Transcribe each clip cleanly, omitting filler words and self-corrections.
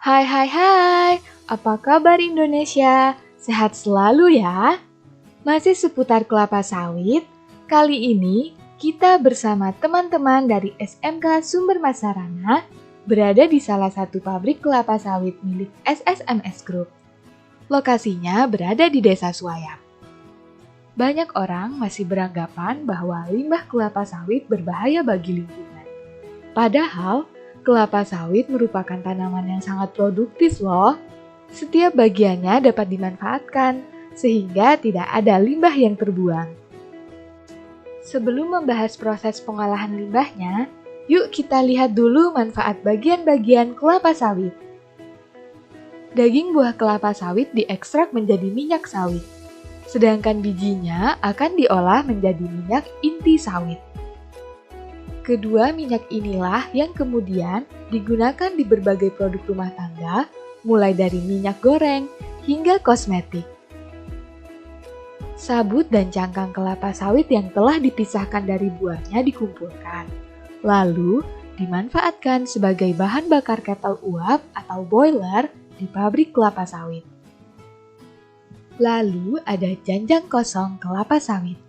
Hai hai hai, apa kabar Indonesia? Sehat selalu ya? Masih seputar kelapa sawit, kali ini kita bersama teman-teman dari SMK Sumber Masarana berada di salah satu pabrik kelapa sawit milik SSMS Group. Lokasinya berada di Desa Suayap. Banyak orang masih beranggapan bahwa limbah kelapa sawit berbahaya bagi lingkungan. Padahal, kelapa sawit merupakan tanaman yang sangat produktif loh. Setiap bagiannya dapat dimanfaatkan, sehingga tidak ada limbah yang terbuang. Sebelum membahas proses pengolahan limbahnya, yuk kita lihat dulu manfaat bagian-bagian kelapa sawit. Daging buah kelapa sawit diekstrak menjadi minyak sawit, sedangkan bijinya akan diolah menjadi minyak inti sawit. Kedua minyak inilah yang kemudian digunakan di berbagai produk rumah tangga, mulai dari minyak goreng hingga kosmetik. Sabut dan cangkang kelapa sawit yang telah dipisahkan dari buahnya dikumpulkan, lalu dimanfaatkan sebagai bahan bakar ketel uap atau boiler di pabrik kelapa sawit. Lalu ada janjang kosong kelapa sawit.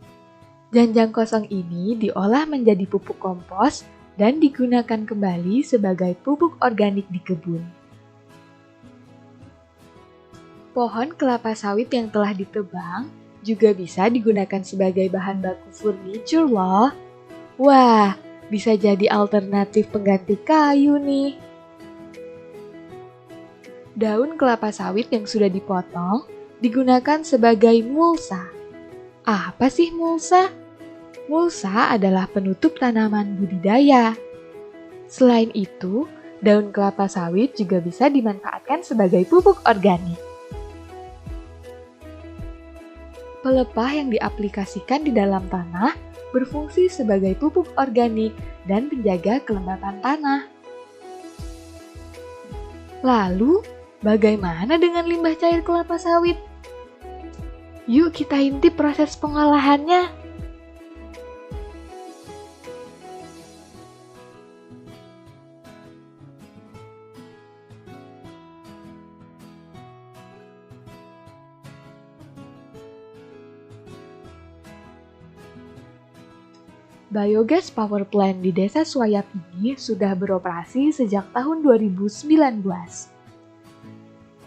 Janjang kosong ini diolah menjadi pupuk kompos dan digunakan kembali sebagai pupuk organik di kebun. Pohon kelapa sawit yang telah ditebang juga bisa digunakan sebagai bahan baku furniture loh. Wah, bisa jadi alternatif pengganti kayu nih. Daun kelapa sawit yang sudah dipotong digunakan sebagai mulsa. Apa sih mulsa? Mulsa adalah penutup tanaman budidaya. Selain itu, daun kelapa sawit juga bisa dimanfaatkan sebagai pupuk organik. Pelepah yang diaplikasikan di dalam tanah berfungsi sebagai pupuk organik dan penjaga kelembapan tanah. Lalu, bagaimana dengan limbah cair kelapa sawit? Yuk kita intip proses pengolahannya. Biogas Power Plant di Desa Suayap ini sudah beroperasi sejak tahun 2019.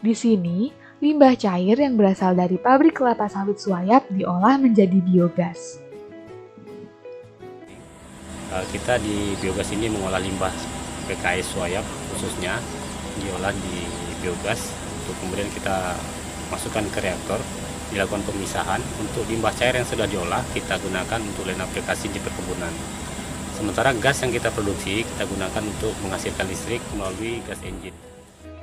Di sini, limbah cair yang berasal dari pabrik kelapa sawit Suayap diolah menjadi biogas. Kita di biogas ini mengolah limbah PKS Suayap khususnya, diolah di biogas untuk kemudian kita masukkan ke reaktor, dilakukan pemisahan. Untuk limbah cair yang sudah diolah kita gunakan untuk lain aplikasi di perkebunan. Sementara gas yang kita produksi kita gunakan untuk menghasilkan listrik melalui gas engine.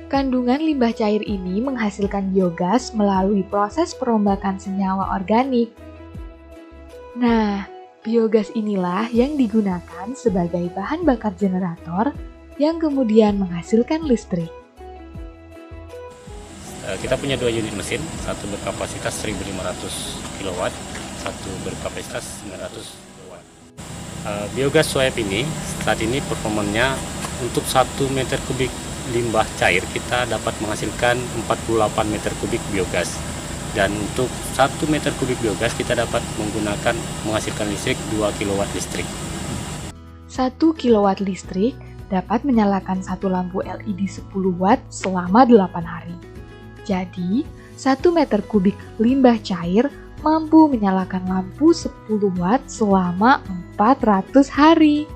Kandungan limbah cair ini menghasilkan biogas melalui proses perombakan senyawa organik. Nah, biogas inilah yang digunakan sebagai bahan bakar generator yang kemudian menghasilkan listrik. Kita punya dua unit mesin, satu berkapasitas 1500 kW, satu berkapasitas 900 kW. Biogas Suayap ini saat ini performanya untuk 1 meter kubik limbah cair kita dapat menghasilkan 48 meter kubik biogas. Dan untuk 1 meter kubik biogas kita dapat menghasilkan listrik 2 kW listrik. 1 kW listrik dapat menyalakan satu lampu LED 10 watt selama 8 hari. Jadi, 1 meter kubik limbah cair mampu menyalakan lampu 10 watt selama 400 hari.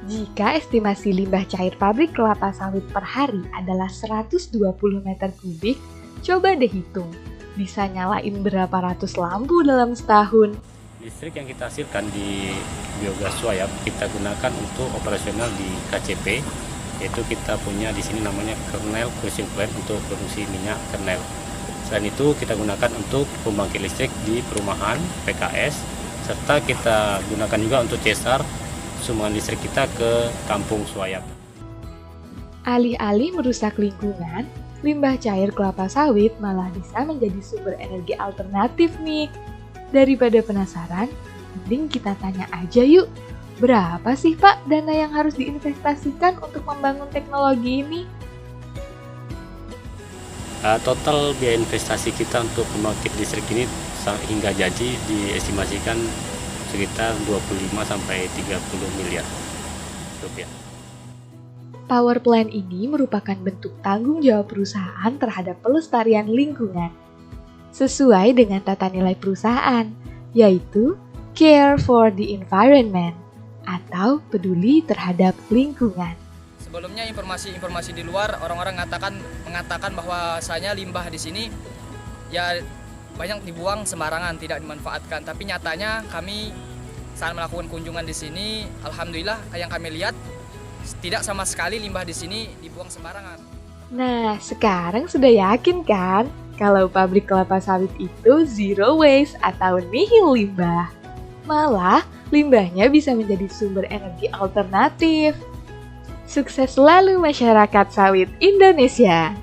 Jika estimasi limbah cair pabrik kelapa sawit per hari adalah 120 meter kubik, coba deh hitung, bisa nyalain berapa ratus lampu dalam setahun. Listrik yang kita hasilkan di biogas Suayap kita gunakan untuk operasional di KCP, yaitu kita punya di sini namanya kernel crushing plant untuk produksi minyak kernel. Selain itu kita gunakan untuk pembangkit listrik di perumahan PKS, serta kita gunakan juga untuk CSR sumbangan listrik kita ke kampung Suayap. Alih-alih merusak lingkungan, limbah cair kelapa sawit malah bisa menjadi sumber energi alternatif nih. Daripada penasaran, mending kita tanya aja yuk, Berapa sih Pak dana yang harus diinvestasikan untuk membangun teknologi ini? Total biaya investasi kita untuk pembangkit listrik ini hingga jadi diestimasikan sekitar 25 sampai 30 miliar rupiah. Power plant ini merupakan bentuk tanggung jawab perusahaan terhadap pelestarian lingkungan, sesuai dengan tata nilai perusahaan, yaitu Care for the Environment atau peduli terhadap lingkungan. Sebelumnya informasi di luar orang-orang mengatakan bahwasanya limbah di sini ya banyak dibuang sembarangan, tidak dimanfaatkan. Tapi nyatanya kami saat melakukan kunjungan di sini, alhamdulillah yang kami lihat tidak sama sekali limbah di sini dibuang sembarangan. Nah, sekarang sudah yakin kan kalau pabrik kelapa sawit itu zero waste atau nihil limbah? Malah, limbahnya bisa menjadi sumber energi alternatif. Sukses selalu masyarakat sawit Indonesia!